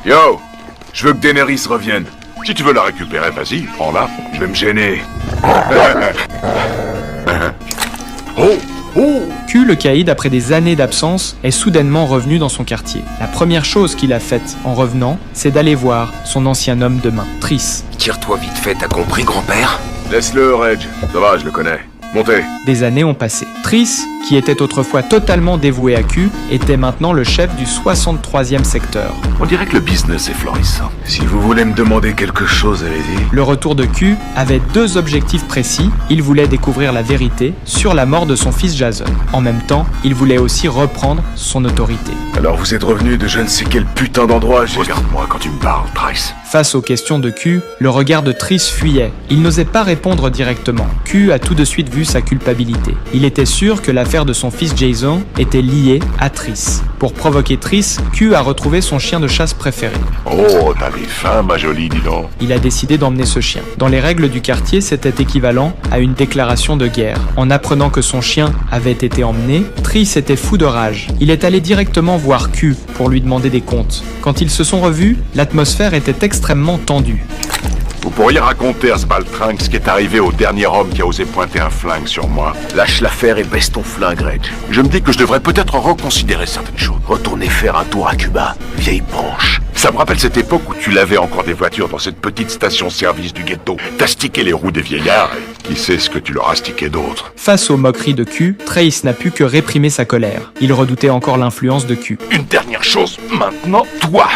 Yo, je veux que Daenerys revienne. Si tu veux la récupérer, vas-y, prends-la. Je vais me gêner. Q, le caïd, après des années d'absence, est soudainement revenu dans son quartier. La première chose qu'il a faite en revenant, c'est d'aller voir son ancien homme de main, Triss. Tire-toi vite fait, t'as compris, grand-père? Laisse-le, Reg. Ça va, je le connais. Montez. Des années ont passé. Triss, qui était autrefois totalement dévoué à Q, était maintenant le chef du 63e secteur. On dirait que le business est florissant. Si vous voulez me demander quelque chose, allez-y. Le retour de Q avait deux objectifs précis. Il voulait découvrir la vérité sur la mort de son fils Jason. En même temps, il voulait aussi reprendre son autorité. Alors vous êtes revenu de je ne sais quel putain d'endroit, Regarde-moi quand tu me parles, Triss. Face aux questions de Q, le regard de Triss fuyait. Il n'osait pas répondre directement. Q a tout de suite vu sa culpabilité. Il était sûr que l'affaire de son fils Jason était liée à Triss. Pour provoquer Triss, Q a retrouvé son chien de chasse préféré. Oh, t'avais faim, ma jolie, dis donc. Il a décidé d'emmener ce chien. Dans les règles du quartier, c'était équivalent à une déclaration de guerre. En apprenant que son chien avait été emmené, Triss était fou de rage. Il est allé directement voir Q pour lui demander des comptes. Quand ils se sont revus, l'atmosphère était extrêmement tendue. Vous pourriez raconter à ce baltringue ce qui est arrivé au dernier homme qui a osé pointer un flingue sur moi. Lâche l'affaire et baisse ton flingue, Reg. Je me dis que je devrais peut-être reconsidérer certaines choses. Retournez faire un tour à Cuba, vieille branche. Ça me rappelle cette époque où tu lavais encore des voitures dans cette petite station-service du ghetto. T'as stické les roues des vieillards et qui sait ce que tu leur as stické d'autres. Face aux moqueries de Q, Triss n'a pu que réprimer sa colère. Il redoutait encore l'influence de Q. Une dernière chose, maintenant, toi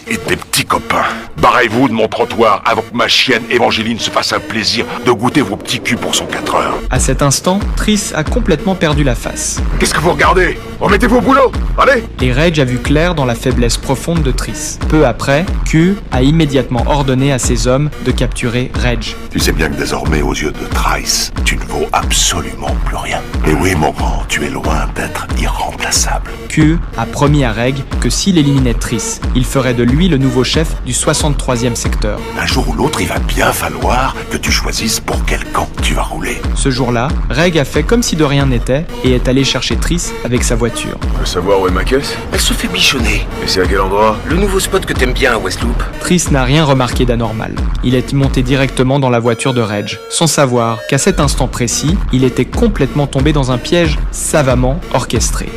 et tes petits copains. Barrez-vous de mon trottoir avant que ma chienne Évangeline se fasse un plaisir de goûter vos petits culs pour son 4 heures. À cet instant, Triss a complètement perdu la face. Qu'est-ce que vous regardez? Remettez-vous au boulot. Allez. Et Reg a vu clair dans la faiblesse profonde de Triss. Peu après, Q a immédiatement ordonné à ses hommes de capturer Reg. Tu sais bien que désormais, aux yeux de Triss, tu ne vaux absolument plus rien. Et oui, mon grand, tu es loin d'être irremplaçable. Q a promis à Reg que s'il éliminait Triss, il ferait de lui le nouveau chef du 63e secteur. Un jour ou l'autre, il va bien falloir que tu choisisses pour quel camp tu vas rouler. Ce jour-là, Reg a fait comme si de rien n'était et est allé chercher Triss avec sa voiture. Je veux savoir où est ma caisse? Elle se fait bichonner. Et c'est à quel endroit? Le nouveau spot que t'aimes bien à Westloop. Triss n'a rien remarqué d'anormal. Il est monté directement dans la voiture de Reg, sans savoir qu'à cet instant précis, il était complètement tombé dans un piège savamment orchestré.